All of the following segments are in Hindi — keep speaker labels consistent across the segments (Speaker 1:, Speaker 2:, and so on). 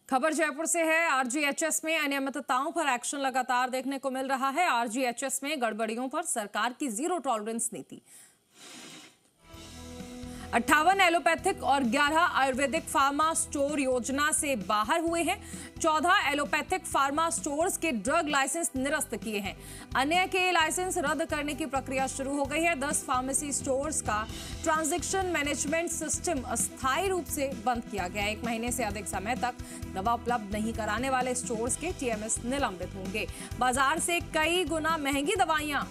Speaker 1: खबर जयपुर से है। आरजीएचएस में अनियमितताओं पर एक्शन लगातार देखने को मिल रहा है। आरजीएचएस में गड़बड़ियों पर सरकार की जीरो टॉलरेंस नीति। 58 एलोपैथिक और 11 आयुर्वेदिक फार्मा स्टोर योजना से बाहर हुए हैं। 14 एलोपैथिक फार्मा स्टोर्स के ड्रग लाइसेंस निरस्त किए हैं। अन्य के लाइसेंस रद्द करने की प्रक्रिया शुरू हो गई है। 10 फार्मेसी स्टोर्स का ट्रांजैक्शन मैनेजमेंट सिस्टम अस्थायी रूप से बंद किया गया है। 1 महीने से अधिक समय तक दवा उपलब्ध नहीं कराने वाले स्टोर्स के टीएमएस निलंबित होंगे। बाजार से कई गुना महंगी दवाइयां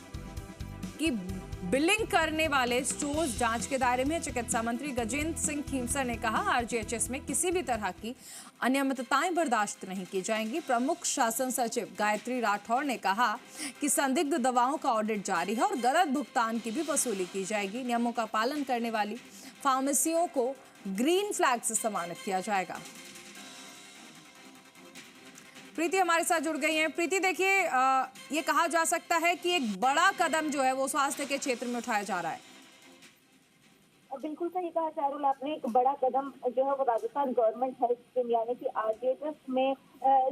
Speaker 1: की बिलिंग करने वाले स्टोर्स जांच के दायरे में। चिकित्सा मंत्री गजेंद्र सिंह खीमसर ने कहा, आरजीएचएस में किसी भी तरह की अनियमितताएं बर्दाश्त नहीं की जाएंगी। प्रमुख शासन सचिव गायत्री राठौर ने कहा कि संदिग्ध दवाओं का ऑडिट जारी है और गलत भुगतान की भी वसूली की जाएगी। नियमों का पालन करने वाली फार्मेसियों को ग्रीन फ्लैग से सम्मानित किया जाएगा। प्रीति हमारे साथ जुड़ गई हैं। प्रीति, देखिए, ये कहा जा सकता है कि एक बड़ा कदम जो है वो स्वास्थ्य के क्षेत्र में उठाया जा रहा है।
Speaker 2: बिल्कुल सही कहा चारुल आपने। एक बड़ा कदम जो है वो राजस्थान गवर्नमेंट हेल्थ स्कीम यानी कि आरजीएचएस में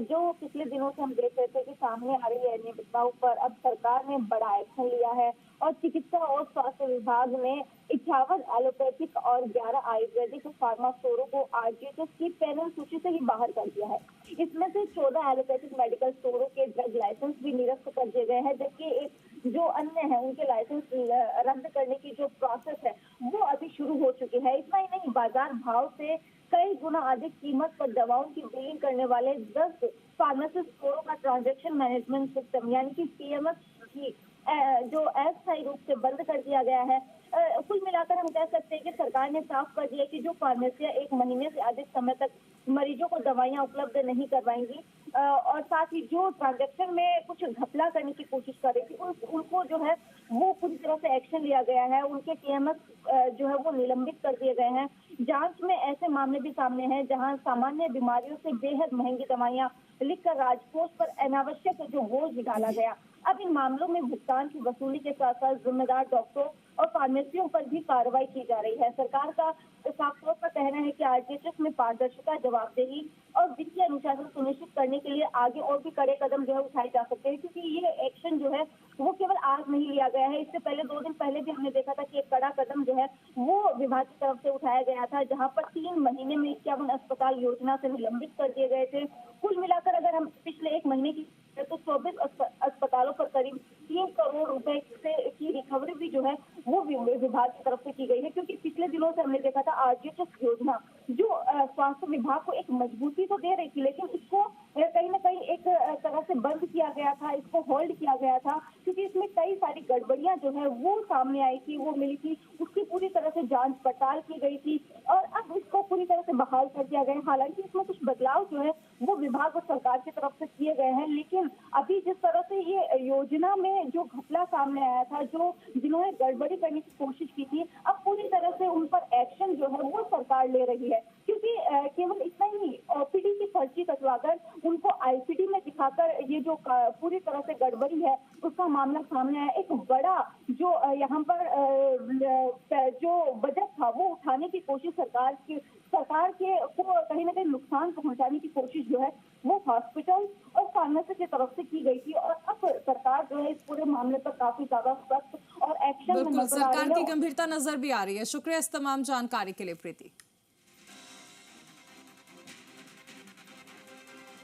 Speaker 2: जो पिछले दिनों से हम देख रहे थे कि सामने आ रही है अनियमितताओं पर अब सरकार ने बड़ा एक्शन लिया है और चिकित्सा और स्वास्थ्य विभाग ने 58 एलोपैथिक और 11 आयुर्वेदिक फार्मा स्टोरों को आरजीएचएस की पैनल सूची से ही बाहर कर दिया है। इसमें से 14 एलोपैथिक मेडिकल स्टोरों के ड्रग लाइसेंस भी निरस्त कर दिए गए हैं, जबकि एक जो अन्य है उनके लाइसेंस रद्द करने की जो प्रोसेस है वो अभी शुरू हो चुकी है। इतना ही नहीं, बाजार भाव से कई गुना अधिक कीमत पर दवाओं की बिलिंग करने वाले 10 फार्मेसी स्टोरों का ट्रांजैक्शन मैनेजमेंट सिस्टम यानी कि टीएमएस की जो अस्थायी रूप से बंद कर दिया गया है। कुल मिलाकर हम कह सकते हैं कि सरकार ने साफ कर दिया कि जो फार्मेसियां 1 महीने से अधिक समय तक मरीजों को दवाइयां उपलब्ध नहीं करवाएंगी और साथ ही जो ट्रांजैक्शन में कुछ घपला करने की कोशिश कर रही थी उनको जो है वो पूरी तरह से एक्शन लिया गया है। उनके टीएमएस जो है वो निलंबित कर दिए गए हैं। जांच में ऐसे मामले भी सामने हैं जहां सामान्य बीमारियों से बेहद महंगी दवाइयां लिखकर राजकोष पर अनावश्यक जो बोझ डाला गया। अब इन मामलों में भुगतान की वसूली के साथ साथ जिम्मेदार डॉक्टरों और फार्मेसियों पर भी कार्रवाई की जा रही है। सरकार का साफ तौर पर कहना है कि आरजीएचएस में पारदर्शिता, जवाबदेही और वित्तीय अनुशासन सुनिश्चित करने के लिए आगे और भी कड़े कदम जो है उठाए जा सकते हैं, क्योंकि ये एक्शन जो है वो केवल आज नहीं लिया गया है। इससे पहले 2 दिन पहले भी हमने देखा था कि एक कड़ा कदम जो है वो विभाग की तरफ से उठाया गया था, जहां पर 3 महीने में 51 अस्पताल योजना से निलंबित कर दिए गए थे। कुल मिलाकर अगर हम पिछले 1 महीने की तो 24 अस्पतालों पर करीब 3 करोड़ रुपए की रिकवरी भी जो है वो विभाग की तरफ से की गई है, क्योंकि पिछले दिनों से हमने देखा था आरजीएचएस योजना जो स्वास्थ्य विभाग को एक मजबूती तो दे रही थी, लेकिन इसको कहीं ना कहीं एक तरह से बंद किया गया था, इसको होल्ड किया गया था, क्योंकि इसमें कई सारी गड़बड़ियां जो है वो सामने आई थी, वो मिली थी, उसकी पूरी तरह से जांच पड़ताल की गई थी और अब इसको पूरी तरह से बहाल कर दिया गया है। हालांकि इसमें कुछ बदलाव जो है वो विभाग और सरकार की तरफ से किए गए हैं, लेकिन अभी जिस तरह से ये योजना में जो घपला सामने आया था, जो जिन्होंने गड़बड़ी करने की कोशिश की थी, अब पूरी तरह से उन पर एक्शन जो है वो सरकार ले रही है। क्योंकि केवल इतना ही नहीं, ओपीडी की पर्ची कटवाकर उनको आईपीडी में दिखाकर ये जो पूरी तरह से गड़बड़ी है उसका मामला सामने आया। एक बड़ा जो यहाँ पर जो बजट था वो उठाने की कोशिश सरकार के को कहीं ना कहीं नुकसान पहुंचाने की कोशिश जो है वो हॉस्पिटल और फार्मेसी की तरफ से की गई थी और अब सरकार जो है इस पूरे मामले पर काफी ज्यादा सख्त और एक्शन में नजर आ रही है।
Speaker 1: सरकार की गंभीरता नजर भी आ रही है। शुक्रिया इस तमाम जानकारी के लिए प्रीति।